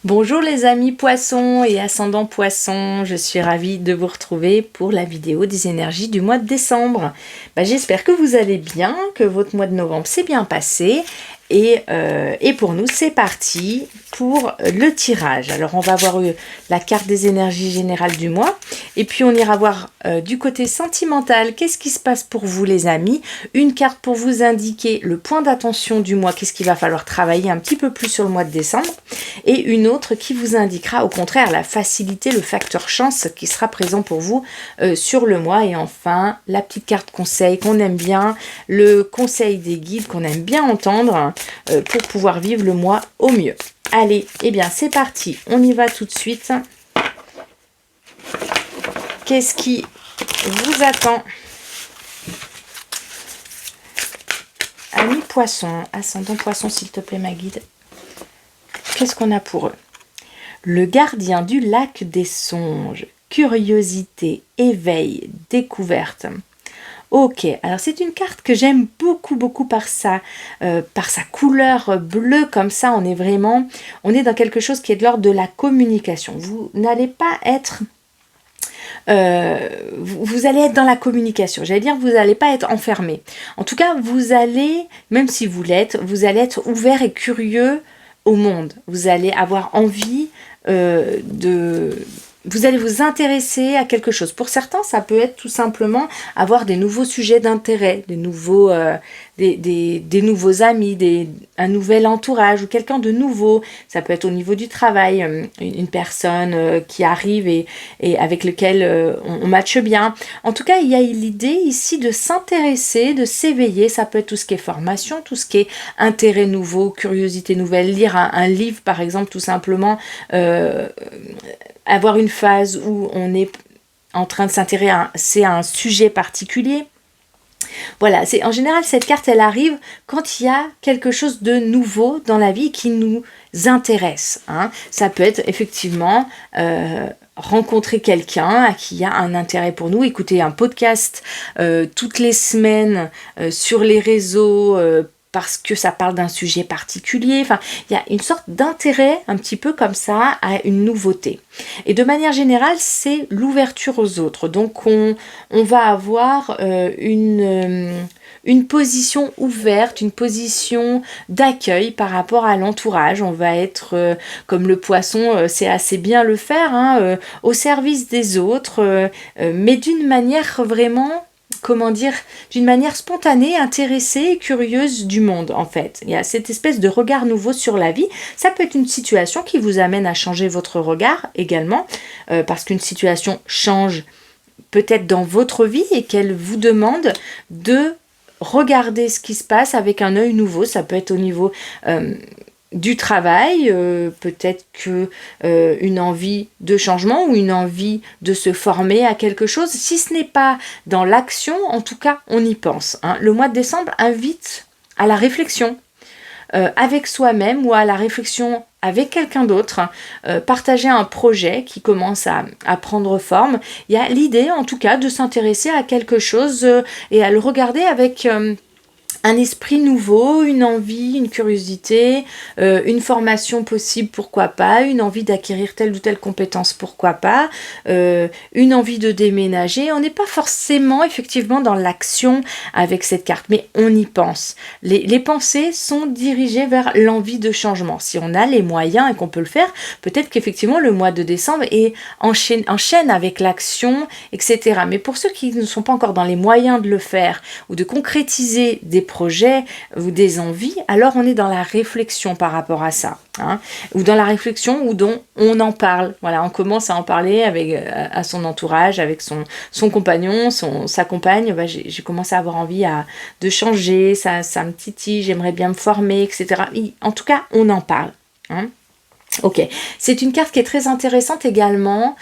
Bonjour les amis poissons et ascendants poissons, je suis ravie de vous retrouver pour la vidéo des énergies du mois de décembre. J'espère que vous allez bien, que votre mois de novembre s'est bien passé et pour nous c'est parti pour le tirage. Alors on va voir la carte des énergies générales du mois et puis on ira voir du côté sentimental, qu'est-ce qui se passe pour vous les amis, une carte pour vous indiquer le point d'attention du mois, qu'est-ce qu'il va falloir travailler un petit peu plus sur le mois de décembre, et une autre qui vous indiquera au contraire la facilité, le facteur chance qui sera présent pour vous sur le mois. Et enfin la petite carte conseil qu'on aime bien, le conseil des guides qu'on aime bien entendre pour pouvoir vivre le mois au mieux. Allez, eh bien c'est parti, on y va tout de suite. Qu'est-ce qui vous attend? Amis poissons, ascendant poisson s'il te plaît ma guide. Qu'est-ce qu'on a pour eux? Le gardien du lac des songes, curiosité, éveil, découverte. Ok, alors c'est une carte que j'aime beaucoup par sa couleur bleue comme ça. On est dans quelque chose qui est de l'ordre de la communication. Vous n'allez pas être... vous allez être dans la communication. J'allais dire, vous n'allez pas être enfermé. En tout cas, vous allez, même si vous l'êtes, vous allez être ouvert et curieux au monde. Vous allez avoir envie vous allez vous intéresser à quelque chose. Pour certains, ça peut être tout simplement avoir des nouveaux sujets d'intérêt, des nouveaux amis, un nouvel entourage ou quelqu'un de nouveau. Ça peut être au niveau du travail, une personne qui arrive et avec lequel on matche bien. En tout cas, il y a l'idée ici de s'intéresser, de s'éveiller. Ça peut être tout ce qui est formation, tout ce qui est intérêt nouveau, curiosité nouvelle, lire un livre par exemple, tout simplement. Avoir une phase où on est en train de s'intéresser à un sujet particulier. Voilà, en général, cette carte, elle arrive quand il y a quelque chose de nouveau dans la vie qui nous intéresse. Ça peut être effectivement rencontrer quelqu'un à qui il y a un intérêt pour nous, écouter un podcast toutes les semaines sur les réseaux, parce que ça parle d'un sujet particulier. Enfin, il y a une sorte d'intérêt un petit peu comme ça à une nouveauté. Et de manière générale, c'est l'ouverture aux autres. Donc, on va avoir une position ouverte, une position d'accueil par rapport à l'entourage. On va être, comme le poisson, c'est assez bien le faire, au service des autres, mais d'une manière vraiment... comment dire, d'une manière spontanée, intéressée et curieuse du monde, en fait. Il y a cette espèce de regard nouveau sur la vie. Ça peut être une situation qui vous amène à changer votre regard également, parce qu'une situation change peut-être dans votre vie et qu'elle vous demande de regarder ce qui se passe avec un œil nouveau. Ça peut être au niveau... du travail, peut-être que une envie de changement ou une envie de se former à quelque chose. Si ce n'est pas dans l'action, en tout cas, on y pense. Le mois de décembre invite à la réflexion avec soi-même ou à la réflexion avec quelqu'un d'autre, partager un projet qui commence à prendre forme. Il y a l'idée, en tout cas, de s'intéresser à quelque chose et à le regarder avec... un esprit nouveau, une envie, une curiosité, une formation possible, pourquoi pas, une envie d'acquérir telle ou telle compétence, pourquoi pas, une envie de déménager. On n'est pas forcément effectivement dans l'action avec cette carte, mais on y pense. Les pensées sont dirigées vers l'envie de changement. Si on a les moyens et qu'on peut le faire, peut-être qu'effectivement le mois de décembre enchaîne avec l'action, etc. Mais pour ceux qui ne sont pas encore dans les moyens de le faire ou de concrétiser des projets ou des envies, alors on est dans la réflexion par rapport à ça, ou dans la réflexion où dont on en parle. Voilà, on commence à en parler avec à son entourage, avec son compagnon, sa compagne. J'ai commencé à avoir envie de changer, ça me titille, j'aimerais bien me former, etc. En tout cas, on en parle. Ok, c'est une carte qui est très intéressante également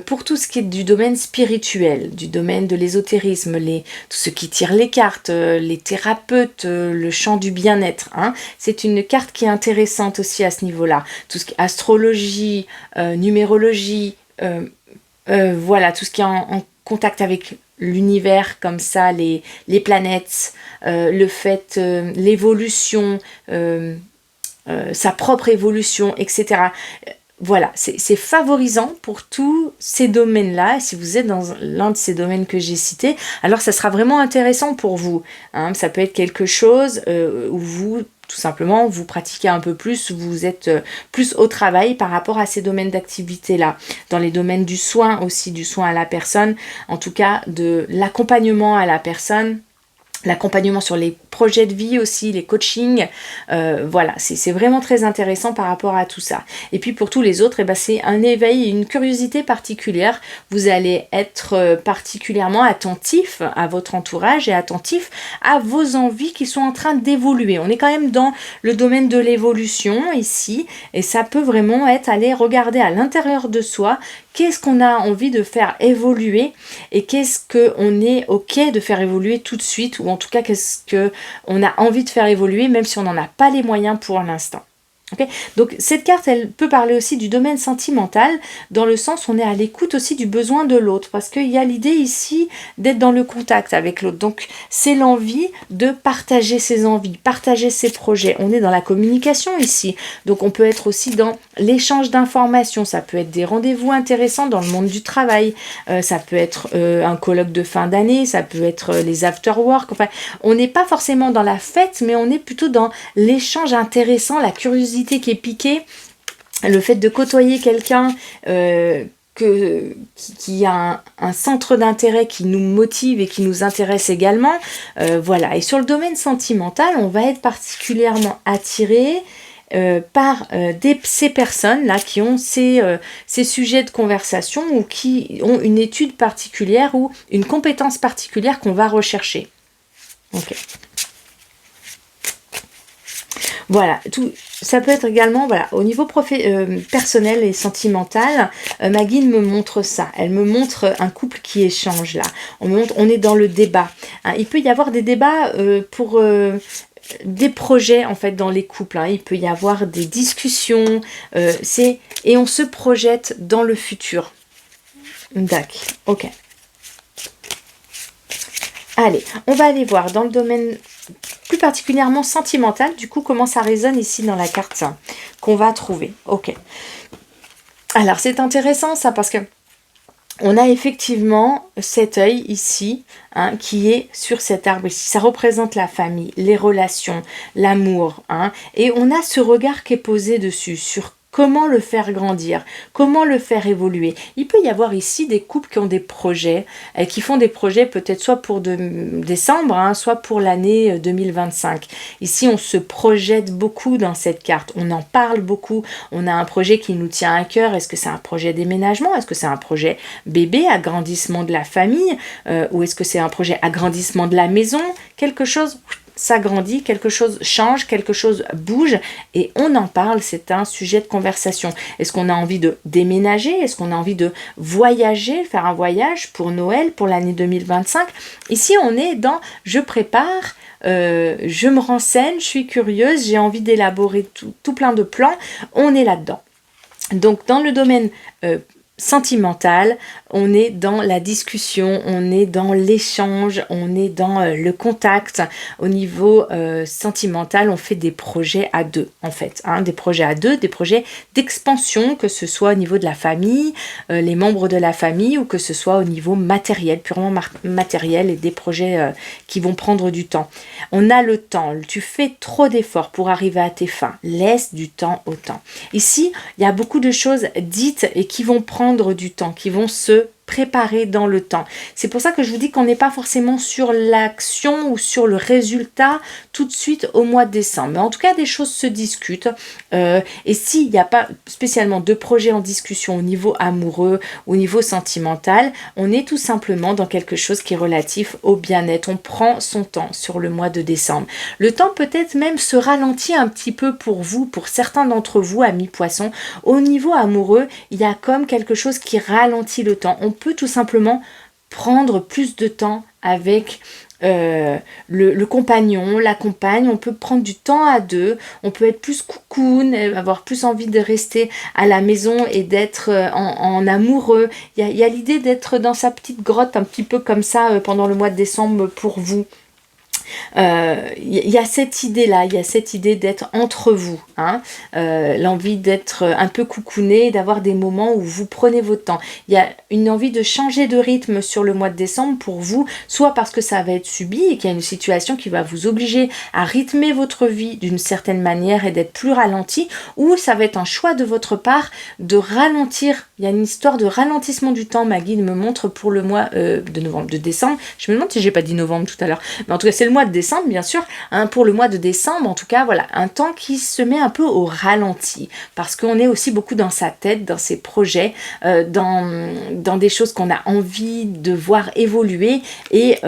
pour tout ce qui est du domaine spirituel, du domaine de l'ésotérisme, tout ce qui tire les cartes, les thérapeutes, le champ du bien-être. C'est une carte qui est intéressante aussi à ce niveau-là. Tout ce qui est astrologie, numérologie, voilà, tout ce qui est en contact avec l'univers comme ça, les planètes, le fait, l'évolution... sa propre évolution, etc. voilà, c'est favorisant pour tous ces domaines-là. Si vous êtes dans l'un de ces domaines que j'ai cités, alors ça sera vraiment intéressant pour vous. Hein. Ça peut être quelque chose où vous, tout simplement, vous pratiquez un peu plus, vous êtes plus au travail par rapport à ces domaines d'activité-là. Dans les domaines du soin aussi, du soin à la personne, en tout cas de l'accompagnement à la personne. L'accompagnement sur les projets de vie aussi, les coachings, voilà, c'est vraiment très intéressant par rapport à tout ça. Et puis pour tous les autres, c'est un éveil et une curiosité particulière. Vous allez être particulièrement attentif à votre entourage et attentif à vos envies qui sont en train d'évoluer. On est quand même dans le domaine de l'évolution ici, et ça peut vraiment être aller regarder à l'intérieur de soi qu'est-ce qu'on a envie de faire évoluer et qu'est-ce qu'on est ok de faire évoluer tout de suite, ou en tout cas qu'est-ce qu'on a envie de faire évoluer même si on n'en a pas les moyens pour l'instant. Okay. Donc cette carte, elle peut parler aussi du domaine sentimental, dans le sens où on est à l'écoute aussi du besoin de l'autre, parce qu'il y a l'idée ici d'être dans le contact avec l'autre. Donc c'est l'envie de partager ses envies, partager ses projets. On est dans la communication ici, donc on peut être aussi dans l'échange d'informations. Ça peut être des rendez-vous intéressants dans le monde du travail, ça peut être un colloque de fin d'année, ça peut être les after-work. Enfin, on n'est pas forcément dans la fête, mais on est plutôt dans l'échange intéressant, la curiosité qui est piquée, le fait de côtoyer quelqu'un qui a un centre d'intérêt qui nous motive et qui nous intéresse également. Voilà. Et sur le domaine sentimental, on va être particulièrement attiré par ces personnes-là qui ont ces sujets de conversation ou qui ont une étude particulière ou une compétence particulière qu'on va rechercher. Ok. Voilà, ça peut être également, voilà, au niveau personnel et sentimental, ma guide me montre ça. Elle me montre un couple qui échange là. On est dans le débat. Hein, il peut y avoir des débats pour des projets en fait dans les couples. Hein. Il peut y avoir des discussions et on se projette dans le futur. D'accord, ok. Allez, on va aller voir dans le domaine plus particulièrement sentimental, du coup, comment ça résonne ici dans la carte qu'on va trouver. Ok. Alors, c'est intéressant ça, parce que on a effectivement cet œil ici, hein, qui est sur cet arbre ici. Ça représente la famille, les relations, l'amour, hein, et on a ce regard qui est posé dessus, sur comment le faire grandir, comment le faire évoluer. Il peut y avoir ici des couples qui ont des projets, qui font des projets peut-être soit pour décembre, hein, soit pour l'année 2025. Ici, on se projette beaucoup dans cette carte. On en parle beaucoup. On a un projet qui nous tient à cœur. Est-ce que c'est un projet déménagement? Est-ce que c'est un projet bébé, agrandissement de la famille? Ou est-ce que c'est un projet agrandissement de la maison? Quelque chose s'agrandit, quelque chose change, quelque chose bouge et on en parle, c'est un sujet de conversation. Est-ce qu'on a envie de déménager? Est-ce qu'on a envie de voyager, faire un voyage pour Noël, pour l'année 2025? Ici, on est dans « je prépare », je me renseigne, je suis curieuse, j'ai envie d'élaborer tout plein de plans, on est là-dedans. Donc, dans le domaine sentimental, on est dans la discussion, on est dans l'échange, on est dans le contact. Au niveau sentimental, on fait des projets à deux, en fait. Hein, des projets à deux, des projets d'expansion, que ce soit au niveau de la famille, les membres de la famille, ou que ce soit au niveau matériel, purement matériel, et des projets qui vont prendre du temps. On a le temps. Tu fais trop d'efforts pour arriver à tes fins. Laisse du temps au temps. Ici, il y a beaucoup de choses dites et qui vont prendre du temps, qui vont se préparer dans le temps. C'est pour ça que je vous dis qu'on n'est pas forcément sur l'action ou sur le résultat tout de suite au mois de décembre. Mais en tout cas, des choses se discutent. Et s'il n'y a pas spécialement de projet en discussion au niveau amoureux, au niveau sentimental, on est tout simplement dans quelque chose qui est relatif au bien-être. On prend son temps sur le mois de décembre. Le temps peut-être même se ralentit un petit peu pour vous, pour certains d'entre vous, amis poissons. Au niveau amoureux, il y a comme quelque chose qui ralentit le temps. On peut tout simplement prendre plus de temps avec le compagnon, la compagne. On peut prendre du temps à deux, on peut être plus cocoon, avoir plus envie de rester à la maison et d'être en amoureux. Il y a l'idée d'être dans sa petite grotte un petit peu comme ça pendant le mois de décembre pour vous. y a cette idée-là, il y a cette idée d'être entre vous, hein, l'envie d'être un peu coucouné, d'avoir des moments où vous prenez votre temps. Il y a une envie de changer de rythme sur le mois de décembre pour vous, soit parce que ça va être subi et qu'il y a une situation qui va vous obliger à rythmer votre vie d'une certaine manière et d'être plus ralenti, ou ça va être un choix de votre part de ralentir. Il y a une histoire de ralentissement du temps, ma guide me montre pour le mois de décembre. Je me demande si j'ai pas dit novembre tout à l'heure, mais en tout cas c'est le mois de décembre bien sûr, hein, pour le mois de décembre en tout cas, voilà, un temps qui se met un peu au ralenti, parce qu'on est aussi beaucoup dans sa tête, dans ses projets, dans des choses qu'on a envie de voir évoluer, et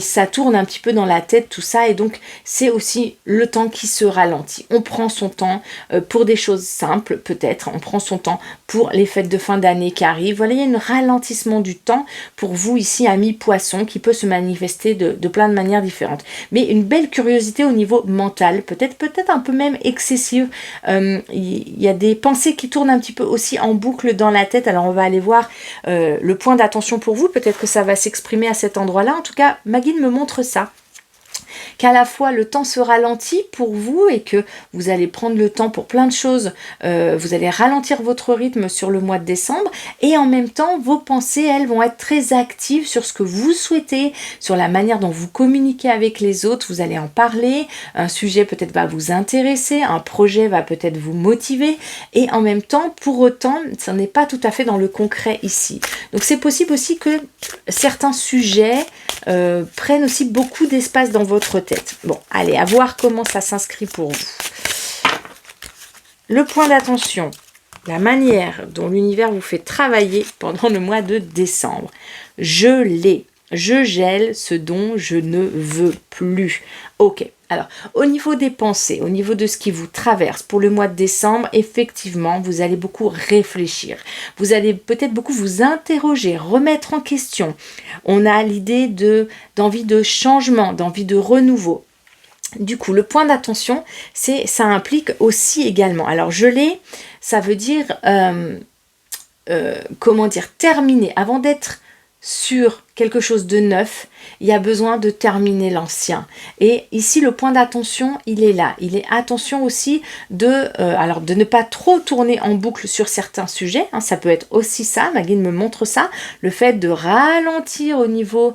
ça tourne un petit peu dans la tête tout ça, et donc c'est aussi le temps qui se ralentit. On prend son temps pour des choses simples peut-être, on prend son temps pour les fêtes de fin d'année qui arrivent. Voilà, il y a un ralentissement du temps pour vous ici, amis poissons, qui peut se manifester de plein de manières différentes. Mais une belle curiosité au niveau mental, peut-être un peu même excessive. Il y a des pensées qui tournent un petit peu aussi en boucle dans la tête. Alors on va aller voir le point d'attention pour vous. Peut-être que ça va s'exprimer à cet endroit-là. En tout cas, ma guide me montre ça. Qu'à la fois le temps se ralentit pour vous et que vous allez prendre le temps pour plein de choses, vous allez ralentir votre rythme sur le mois de décembre, et en même temps vos pensées, elles, vont être très actives sur ce que vous souhaitez, sur la manière dont vous communiquez avec les autres. Vous allez en parler, un sujet peut-être va vous intéresser, un projet va peut-être vous motiver, et en même temps, pour autant, ça n'est pas tout à fait dans le concret ici. Donc c'est possible aussi que certains sujets prennent aussi beaucoup d'espace dans votre tête. Bon, allez, à voir comment ça s'inscrit pour vous. Le point d'attention, la manière dont l'univers vous fait travailler pendant le mois de décembre. Je l'ai. Je gèle ce dont je ne veux plus. Ok. Alors, au niveau des pensées, au niveau de ce qui vous traverse pour le mois de décembre, effectivement, vous allez beaucoup réfléchir. Vous allez peut-être beaucoup vous interroger, remettre en question. On a l'idée d'envie de changement, d'envie de renouveau. Du coup, le point d'attention, ça implique aussi également. Alors, geler, ça veut dire, terminer. Avant d'être sur quelque chose de neuf, il y a besoin de terminer l'ancien. Et ici, le point d'attention, il est là. Il est attention aussi de ne pas trop tourner en boucle sur certains sujets. Hein, ça peut être aussi ça, ma guide me montre ça. Le fait de ralentir au niveau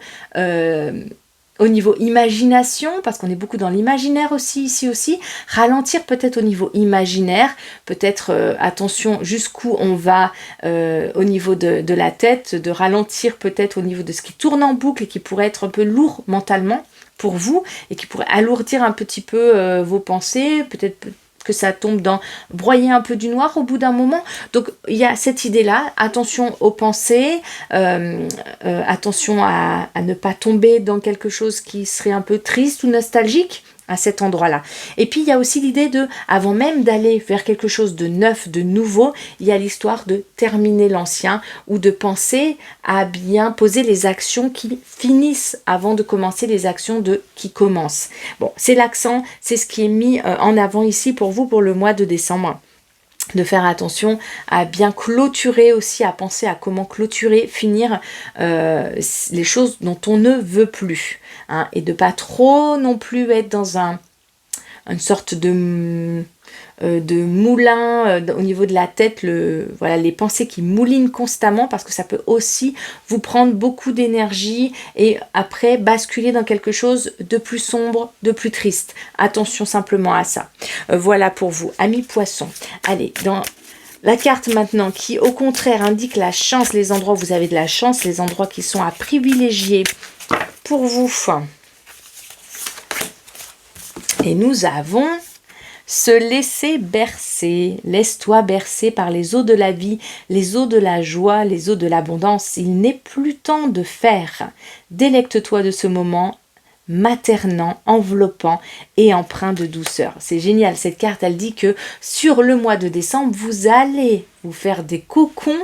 imagination, parce qu'on est beaucoup dans l'imaginaire aussi, ici aussi, ralentir peut-être au niveau imaginaire, peut-être attention jusqu'où on va au niveau de la tête, de ralentir peut-être au niveau de ce qui tourne en boucle et qui pourrait être un peu lourd mentalement pour vous, et qui pourrait alourdir un petit peu vos pensées, peut-être que ça tombe dans broyer un peu du noir au bout d'un moment. Donc il y a cette idée-là, attention aux pensées, attention à ne pas tomber dans quelque chose qui serait un peu triste ou nostalgique à cet endroit-là. Et puis il y a aussi l'idée de, avant même d'aller vers quelque chose de neuf, de nouveau, il y a l'histoire de terminer l'ancien, ou de penser à bien poser les actions qui finissent avant de commencer les actions qui commencent. Bon, c'est l'accent, c'est ce qui est mis en avant ici pour vous pour le mois de décembre. De faire attention à bien clôturer aussi, à penser à comment clôturer, finir les choses dont on ne veut plus. Hein, et de pas trop non plus être dans une sorte de moulin au niveau de la tête, les pensées qui moulinent constamment, parce que ça peut aussi vous prendre beaucoup d'énergie et après basculer dans quelque chose de plus sombre, de plus triste. Attention simplement à ça. Voilà pour vous, amis poissons. Allez, dans la carte maintenant qui au contraire indique la chance, les endroits où vous avez de la chance, les endroits qui sont à privilégier pour vous. Et nous avons se laisser bercer. Laisse-toi bercer par les eaux de la vie, les eaux de la joie, les eaux de l'abondance. Il n'est plus temps de faire. Délecte-toi de ce moment maternant, enveloppant et empreint de douceur. C'est génial, cette carte, elle dit que sur le mois de décembre, vous allez vous faire des cocons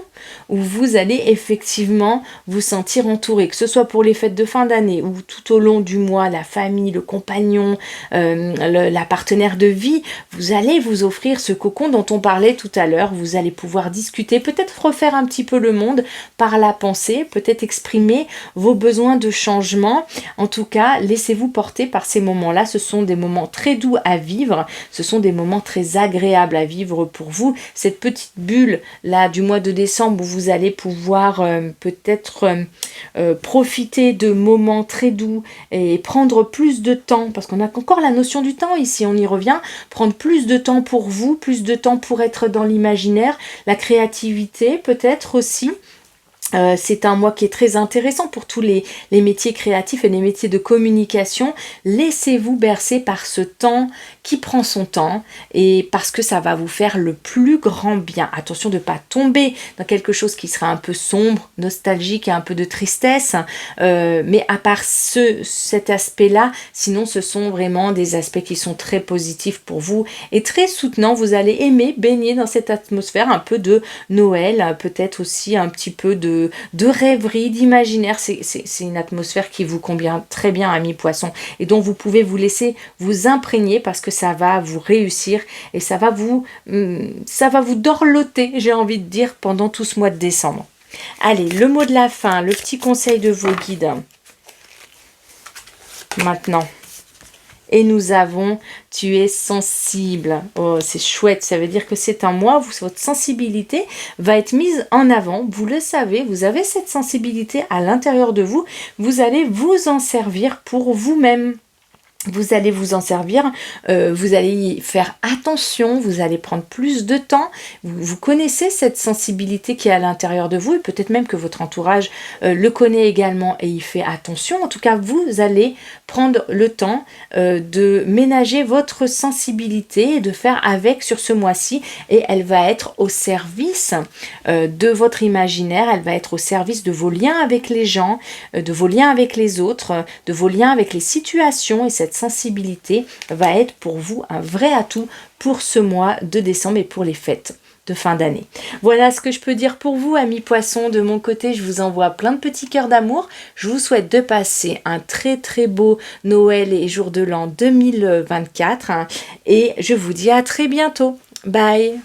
où vous allez effectivement vous sentir entouré, que ce soit pour les fêtes de fin d'année ou tout au long du mois, la famille, le compagnon, la partenaire de vie, vous allez vous offrir ce cocon dont on parlait tout à l'heure. Vous allez pouvoir discuter, peut-être refaire un petit peu le monde par la pensée, peut-être exprimer vos besoins de changement. En tout cas, laissez-vous porter par ces moments-là. Ce sont des moments très doux à vivre, ce sont des moments très agréables à vivre pour vous. Cette petite bulle là du mois de décembre où vous allez pouvoir peut-être profiter de moments très doux et prendre plus de temps, parce qu'on a encore la notion du temps ici, on y revient, prendre plus de temps pour vous, plus de temps pour être dans l'imaginaire, la créativité peut-être aussi. C'est un mois qui est très intéressant pour tous les métiers créatifs et les métiers de communication. Laissez-vous bercer par ce temps qui prend son temps et parce que ça va vous faire le plus grand bien. Attention de ne pas tomber dans quelque chose qui sera un peu sombre, nostalgique et un peu de tristesse. Mais à part cet aspect-là, sinon ce sont vraiment des aspects qui sont très positifs pour vous et très soutenants. Vous allez aimer baigner dans cette atmosphère un peu de Noël, peut-être aussi un petit peu de rêverie, d'imaginaire. C'est une atmosphère qui vous convient très bien, amis poissons, et dont vous pouvez vous laisser vous imprégner parce que ça va vous réussir et ça va vous dorloter, j'ai envie de dire, pendant tout ce mois de décembre. Allez, le mot de la fin, le petit conseil de vos guides. Maintenant. Et nous avons « Tu es sensible ». Oh, c'est chouette, ça veut dire que c'est un mois où votre sensibilité va être mise en avant. Vous le savez, vous avez cette sensibilité à l'intérieur de vous. Vous allez vous en servir pour vous-même. Vous allez vous en servir, vous allez y faire attention, vous allez prendre plus de temps. Vous connaissez cette sensibilité qui est à l'intérieur de vous et peut-être même que votre entourage le connaît également et y fait attention. En tout cas, vous allez prendre le temps de ménager votre sensibilité et de faire avec sur ce mois-ci, et elle va être au service de votre imaginaire, elle va être au service de vos liens avec les gens, de vos liens avec les autres, de vos liens avec les situations, et cette sensibilité va être pour vous un vrai atout pour ce mois de décembre et pour les fêtes de fin d'année. Voilà ce que je peux dire pour vous, amis poissons. De mon côté, je vous envoie plein de petits cœurs d'amour. Je vous souhaite de passer un très très beau Noël et jour de l'an 2024 et je vous dis à très bientôt. Bye!